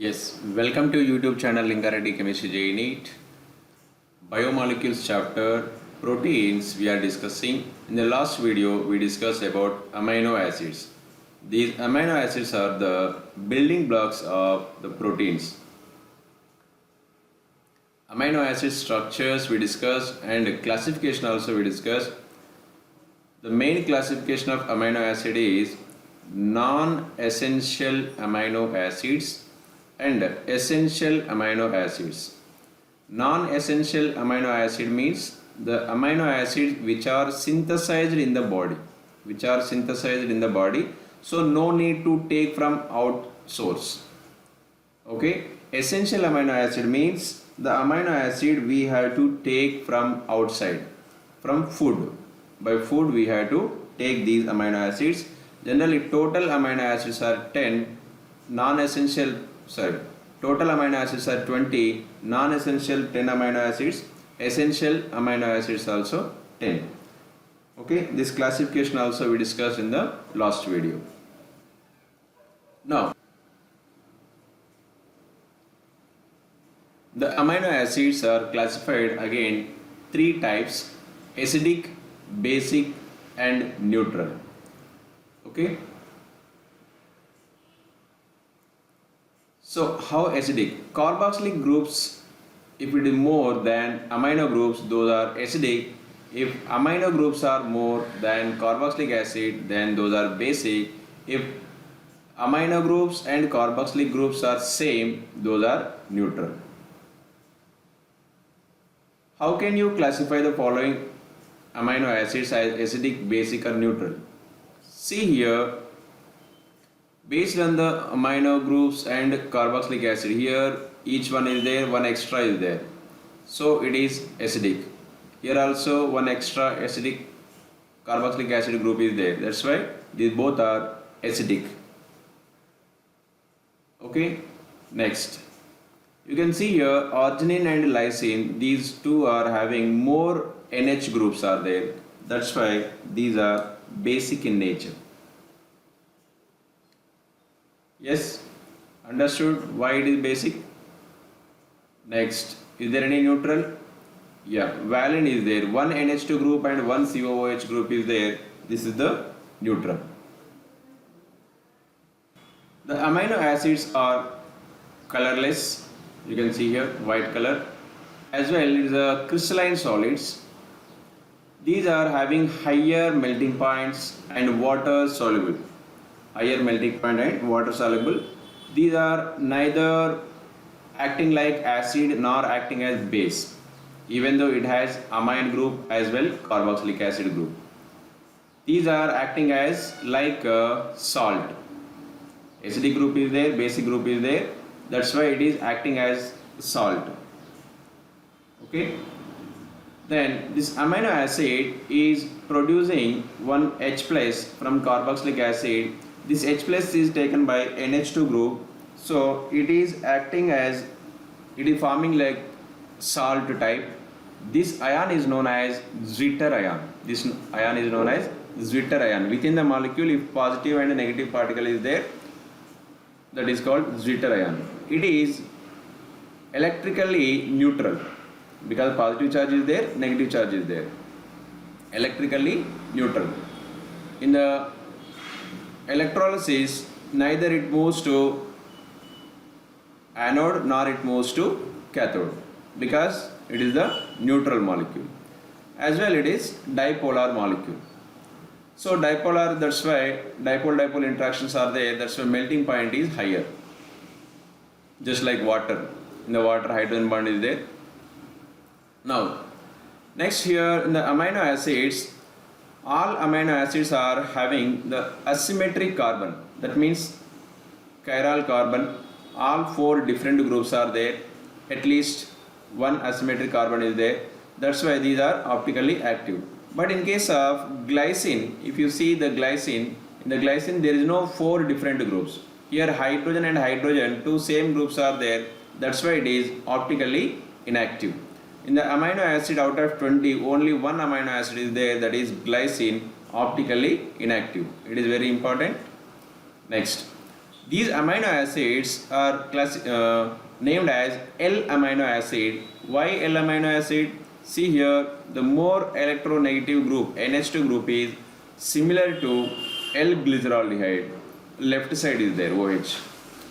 Yes, welcome to YouTube channel Linga Reddy Chemistry J NEET. Biomolecules chapter proteins we are discussing. In the last video we discussed about amino acids. These amino acids are the building blocks of the proteins. Amino acid structures we discussed and classification also we discussed. The main classification of amino acid is non-essential amino acids and essential amino acids. Non-essential amino acid means the amino acids which are synthesized in the body. So no need to take from out source. Okay. Essential amino acid means the amino acid we have to take from outside, from food. By food we have to take these amino acids. Generally total amino acids are 10, total amino acids are 20, non-essential 10 amino acids, essential amino acids also 10. Okay, this classification also we discussed in the last video. Now, the amino acids are classified again three types: acidic, basic and neutral. Okay. So how acidic? Carboxylic groups, if it is more than amino groups, those are acidic. If amino groups are more than carboxylic acid, then those are basic. If amino groups and carboxylic groups are same, those are neutral. How can you classify the following amino acids as acidic, basic or neutral? See here, based on the amino groups and carboxylic acid, here each one is there, one extra is there, so it is acidic. Here also one extra acidic carboxylic acid group is there, that's why these both are acidic. Okay, next you can see here arginine and lysine, these two are having more NH groups are there, that's why these are basic in nature. Yes, understood why it is basic? Next, is there any neutral? Yeah, valine is there, one NH2 group and one COOH group is there, this is the neutral. The amino acids are colorless, you can see here white color, as well it is a crystalline solids. These are having higher melting points and water soluble. Higher melting point and water soluble. These are neither acting like acid nor acting as base, even though it has amine group as well carboxylic acid group. These are acting as like salt. Acidic group is there, basic group is there, that's why it is acting as salt. Okay. Then this amino acid is producing one H plus from carboxylic acid. This H plus is taken by NH2 group, so it is acting as, it is forming like salt type. This ion is known as zwitter ion. This ion is known as zwitter ion. Within the molecule, if positive and negative particle is there, that is called zwitter ion. It is electrically neutral because positive charge is there, negative charge is there. Electrically neutral. In the electrolysis, neither it moves to anode nor it moves to cathode because it is the neutral molecule. As well it is dipolar molecule. So dipolar, that's why dipole-dipole interactions are there, that's why melting point is higher. Just like water. In the water hydrogen bond is there. Now, next here in the amino acids, all amino acids are having the asymmetric carbon. That means chiral carbon, all four different groups are there. At least one asymmetric carbon is there. That's why these are optically active. But in case of glycine, if you see the glycine, in the glycine there is no four different groups. Here hydrogen and hydrogen, two same groups are there. That's why it is optically inactive. In the amino acid out of 20, only one amino acid is there, that is glycine, optically inactive. It is very important. Next, These amino acids are named as L amino acid. Why L amino acid? See here, the more electronegative group, NH2 group, is similar to L glyceraldehyde. Left side is there, OH.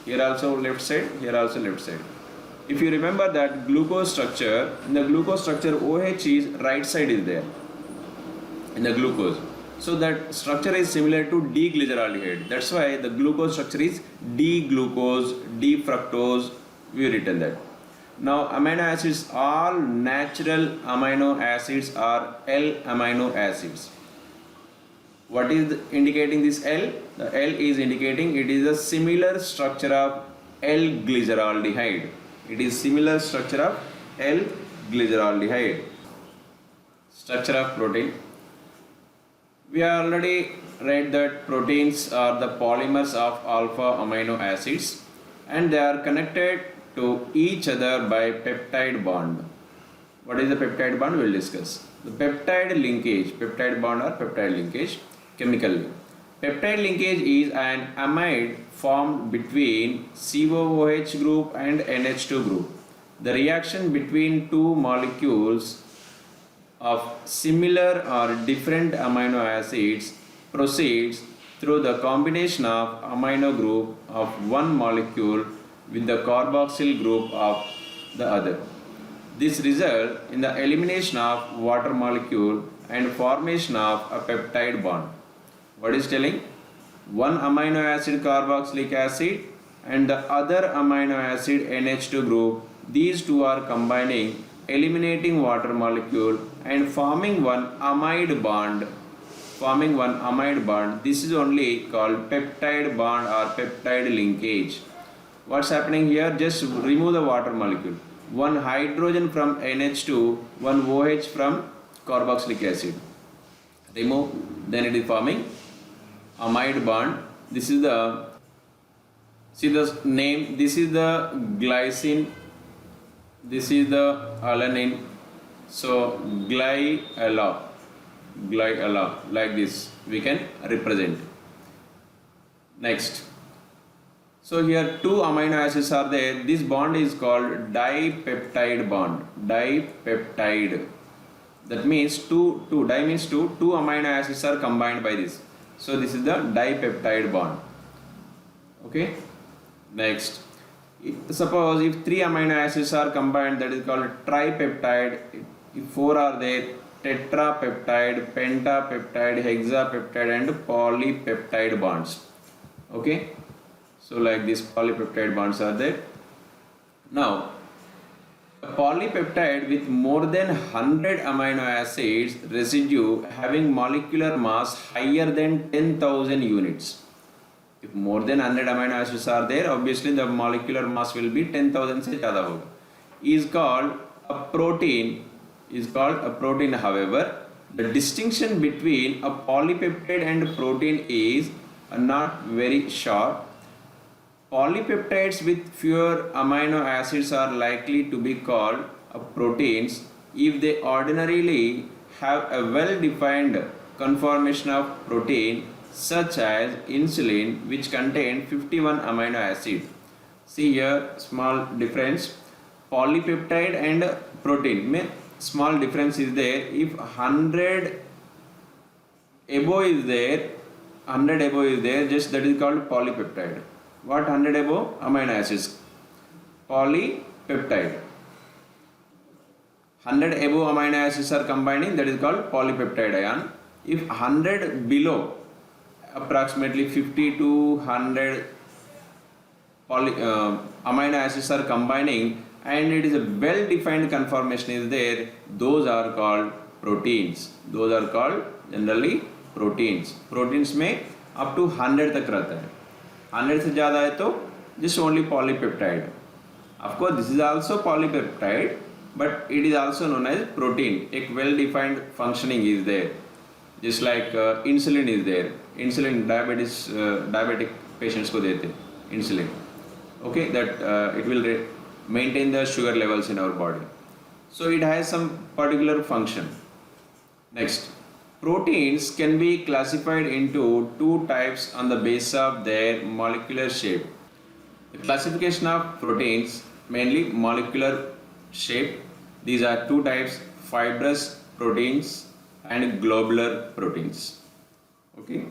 Here also left side, here also left side. If you remember that glucose structure, in the glucose structure OH is right side is there in the glucose. So that structure is similar to D-glyceraldehyde. That's why the glucose structure is D-glucose, D-fructose. We written that. Now amino acids, all natural amino acids are L amino acids. What is indicating this L? The L is indicating it is a similar structure of L-glyceraldehyde. It is similar structure of L-glyceraldehyde. Structure of protein. We already read that proteins are the polymers of alpha amino acids and they are connected to each other by peptide bond. What is the peptide bond? We will discuss. The peptide linkage, peptide bond or peptide linkage chemically. Peptide linkage is an amide formed between COOH group and NH2 group. The reaction between two molecules of similar or different amino acids proceeds through the combination of amino group of one molecule with the carboxyl group of the other. This results in the elimination of water molecule and formation of a peptide bond. What is telling? One amino acid carboxylic acid and the other amino acid NH2 group, these two are combining, eliminating water molecule and forming one amide bond. This is only called peptide bond or peptide linkage. What's happening here? Just remove the water molecule. One hydrogen from NH2, one OH from carboxylic acid. Remove, then it is forming amide bond. This is the, see the name, this is the glycine, this is the alanine. So glyala, like this we can represent. Next, so here two amino acids are there. This bond is called dipeptide bond. Dipeptide, that means two means two amino acids are combined by this. So this is the dipeptide bond. Okay. Next, suppose if three amino acids are combined, that is called tripeptide. If four are there, tetrapeptide, pentapeptide, hexapeptide and polypeptide bonds. Okay. So like these polypeptide bonds are there. Now, a polypeptide with more than 100 amino acids residue having molecular mass higher than 10,000 units. If more than 100 amino acids are there, obviously the molecular mass will be 10,000 se zyada hoga. Is called a protein. However, the distinction between a polypeptide and protein is not very sharp. Polypeptides with fewer amino acids are likely to be called proteins if they ordinarily have a well-defined conformation of protein, such as insulin, which contains 51 amino acids. See here, small difference. Polypeptide and protein, small difference is there. If 100 above is there, just that is called polypeptide. What 100 above? Amino acids. Polypeptide. 100 above amino acids are combining, that is called polypeptide ion. If 100 below, approximately 50 to 100 amino acids are combining and it is a well defined conformation is there, those are called proteins. Those are called generally proteins. Proteins में up to 100 तक रहता है. 100 से ज़्यादा है तो just only polypeptide. Of course this is also polypeptide, but it is also known as protein. एक well defined functioning is there. Just like insulin is there. Insulin diabetic patients को देते insulin. Okay, that it will maintain the sugar levels in our body. So it has some particular function. Next, Proteins can be classified into two types on the basis of their molecular shape. The classification of proteins, mainly molecular shape, these are two types: fibrous proteins and globular proteins. Okay.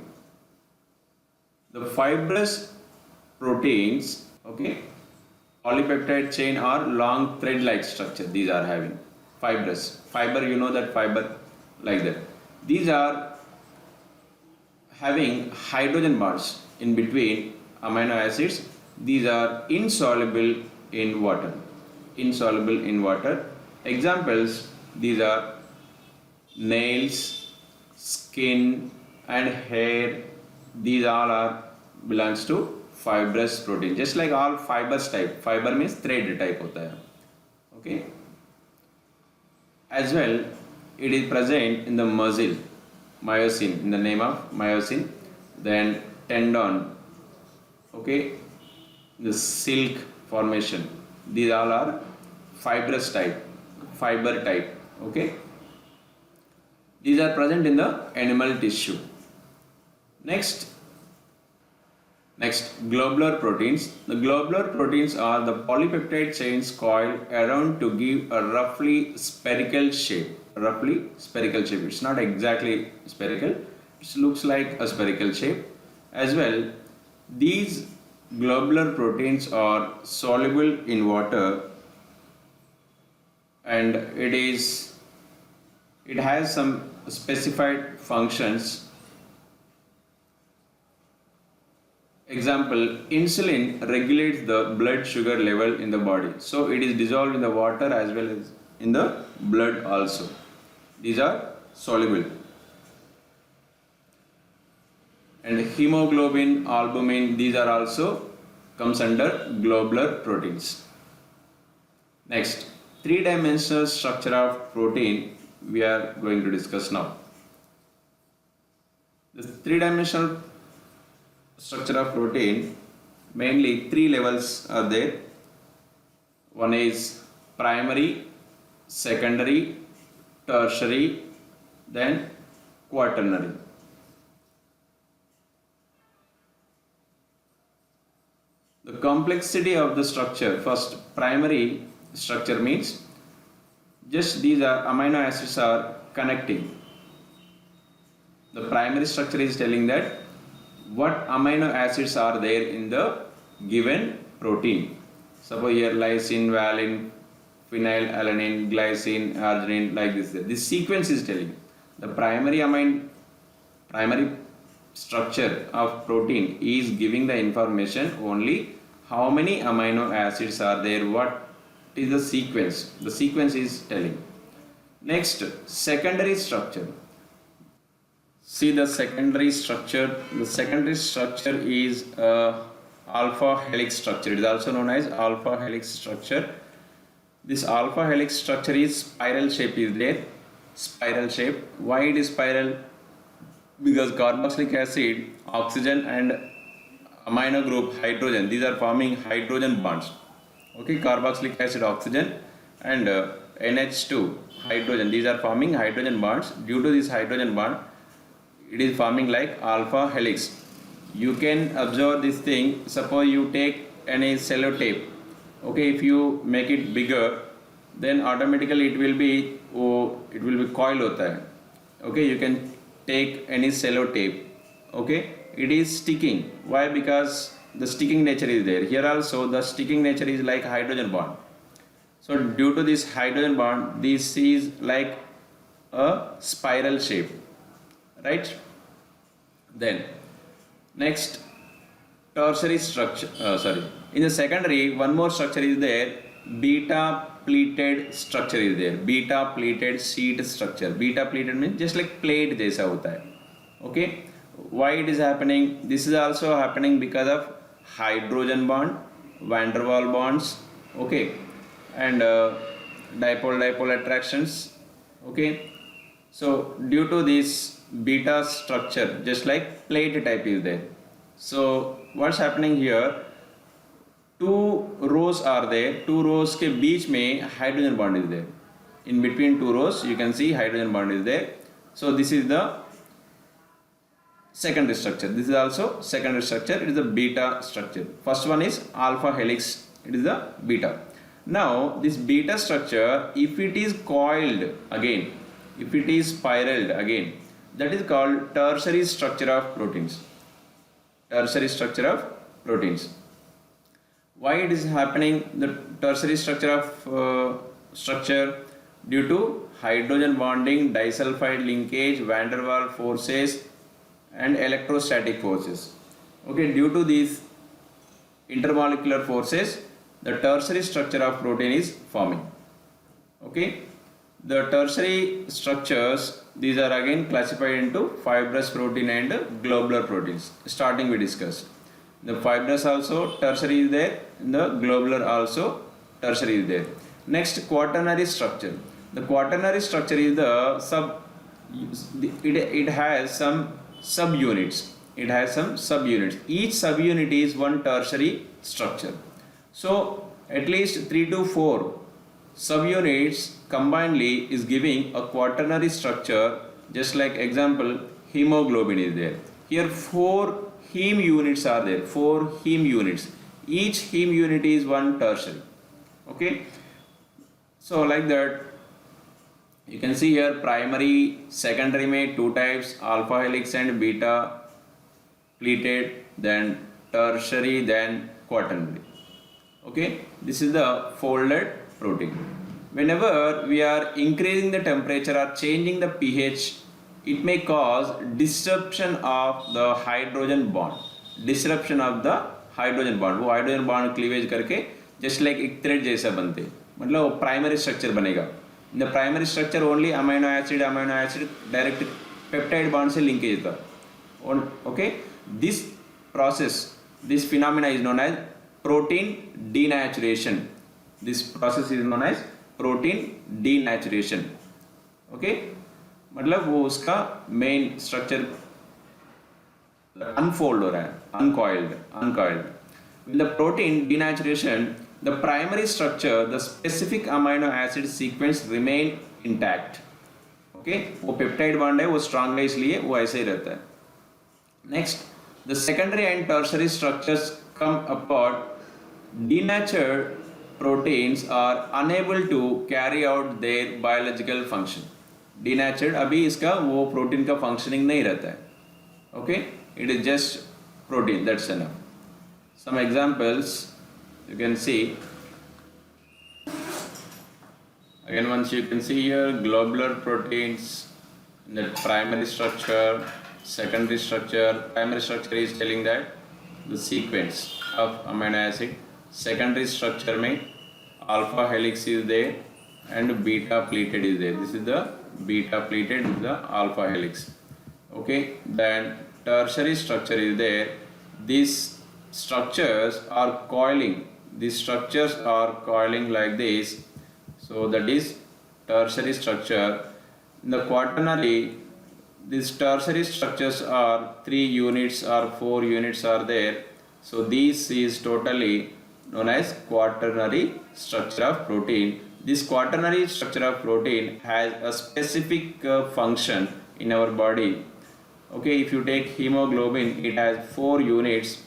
The fibrous proteins, okay, polypeptide chain or long thread like structure, these are having fibrous. Fiber, you know that fiber like that. These are having hydrogen bonds in between amino acids. These are insoluble in water. Insoluble in water. Examples, these are nails, skin and hair. These all are belongs to fibrous protein. Just like all fibers type. Fiber means thread type hota hai. Okay. As well, it is present in the muscle, myosin, in the name of myosin. Then tendon, okay, the silk formation. These all are fibrous type, fiber type. Okay. These are present in the animal tissue. Next, globular proteins. The globular proteins are the polypeptide chains coiled around to give a roughly spherical shape. It's not exactly spherical. It looks like a spherical shape. As well, these globular proteins are soluble in water, and it has some specified functions. Example, insulin regulates the blood sugar level in the body. So it is dissolved in the water as well as in the blood also. These are soluble. And hemoglobin, albumin, these are also comes under globular proteins. Next, three-dimensional structure of protein we are going to discuss now. The three-dimensional structure of protein, mainly three levels are there. One is primary, secondary, tertiary, then quaternary. The complexity of the structure, first primary structure means just these are amino acids are connecting. The primary structure is telling that what amino acids are there in the given protein. Suppose here lysine, valine, phenylalanine, glycine, arginine, like this. This sequence is telling the primary structure of protein is giving the information only how many amino acids are there, what is the sequence. The sequence is telling. Next, secondary structure. See the secondary structure. The secondary structure is alpha helix structure. It is also known as alpha helix structure. This alpha helix structure is spiral shape is there. Spiral shape. Why it is spiral? Because carboxylic acid, oxygen and amino group hydrogen, these are forming hydrogen bonds. Okay, carboxylic acid, oxygen and NH2 hydrogen, these are forming hydrogen bonds. Due to this hydrogen bond, it is forming like alpha helix. You can observe this thing. Suppose you take any sellotape. Okay, if you make it bigger, then automatically it will be coil hota hai. Okay, you can take any sellotape. Okay, it is sticking. Why? Because the sticking nature is there. Here also the sticking nature is like hydrogen bond. So due to this hydrogen bond, this is like a spiral shape, right? Then next, tertiary structure. In the secondary, one more structure is there. Beta pleated structure is there. Beta pleated sheet structure. Beta pleated means just like plate जैसा होता है. Okay. Why it is happening? This is also happening because of hydrogen bond, van der Waals bonds, okay, and dipole attractions, okay. So due to this beta structure, just like plate type is there. So what's happening here? Two rows are there. Two rows के बीच में hydrogen bond is there. In between two rows, you can see hydrogen bond is there. So this is the secondary structure. This is also secondary structure. It is the beta structure. First one is alpha helix. It is the beta. Now this beta structure, if it is coiled again, if it is spiraled again, that is called tertiary structure of proteins. Tertiary structure of proteins. Why it is happening? The tertiary structure of structure due to hydrogen bonding, disulfide linkage, van der Waals forces, and electrostatic forces. Okay, due to these intermolecular forces, the tertiary structure of protein is forming. Okay, the tertiary structures, these are again classified into fibrous protein and globular proteins. Starting we discussed. The fibrous also tertiary is there, the globular also tertiary is there. Next, quaternary structure. The quaternary structure is the it has some subunits. It has some subunits. Each subunit is one tertiary structure. So at least 3 to 4 subunits combinedly is giving a quaternary structure. Just like example, hemoglobin is there. Here 4 heme units are there. 4 heme units. Each heme unit is one tertiary. Okay. So like that, you can see here primary, secondary में 2 types, alpha helix and beta pleated, then tertiary, then quaternary. Okay, this is the folded protein. Whenever we are increasing the temperature or changing the pH, it may cause disruption of the hydrogen bond. Disruption of the hydrogen bond. वो hydrogen bond cleavage करके just like एक thread जैसा बनते, मतलब वो primary structure बनेगा. In the primary structure only amino acid direct peptide bond से linkage था. Okay, this process, this phenomena is known as protein denaturation. This process is known as protein denaturation. Okay, मतलब वो उसका main structure unfold हो रहा है, uncoiled. In the protein denaturation, the primary structure, the specific amino acid sequence remain intact. Okay, वो peptide bond है, वो strong है, इसलिए वो ऐसे ही रहता है. Next, the secondary and tertiary structures come apart. Denatured proteins are unable to carry out their biological function. Denatured, अभी इसका वो protein का functioning नहीं रहता है. Okay, it is just protein, that's enough. Some examples you can see. Again, once you can see here, globular proteins in the primary structure, secondary structure. Primary structure is telling that the sequence of amino acid. Secondary structure में alpha helix is there and beta pleated is there. This is the beta pleated, this is the alpha helix. Okay, then tertiary structure is there. These structures are coiling. These structures are coiling like this. So that is tertiary structure. In the quaternary, these tertiary structures are 3 units or 4 units are there. So this is totally known as quaternary structure of protein. This quaternary structure of protein has a specific function in our body. Okay, if you take hemoglobin, it has 4 units.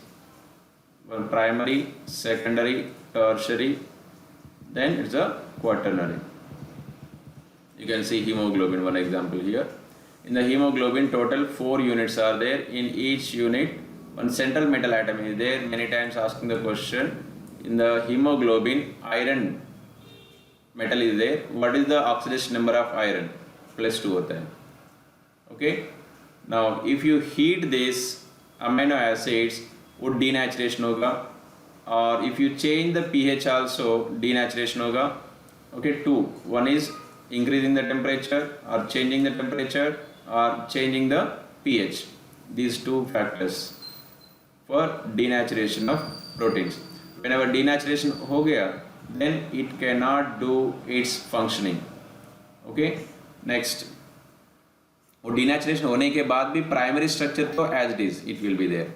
One primary, secondary, tertiary, then it's a quaternary. You can see hemoglobin, one example here. In the hemoglobin, total 4 units are there. In each unit, one central metal atom is there. Many times asking the question, in the hemoglobin, iron metal is there. What is the oxidation number of iron? +2 होता है. Okay. Now, if you heat this amino acids, would denaturation होगा, or if you change the pH also denaturation होगा. Okay, 2. One is increasing the temperature or changing the temperature or changing the pH. These 2 factors for denaturation of proteins. Whenever denaturation हो गया, then it cannot do its functioning. Okay, next. और denaturation होने के बाद भी primary structure तो as it is, it will be there.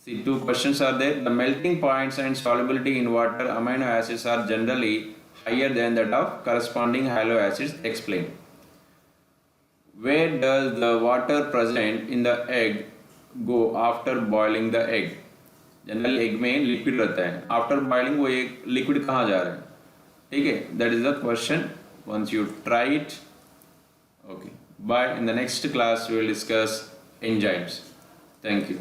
See, 2 questions are there. The melting points and solubility in water amino acids are generally higher than that of corresponding halo acids. Explain. where does the water present in the egg go after boiling the egg? General egg में liquid रहता है, after boiling वो एक liquid कहाँ जा रहा है? ठीक है, that is the question. Once you try it. Okay, bye. In the next class we will discuss enzymes. Thank you.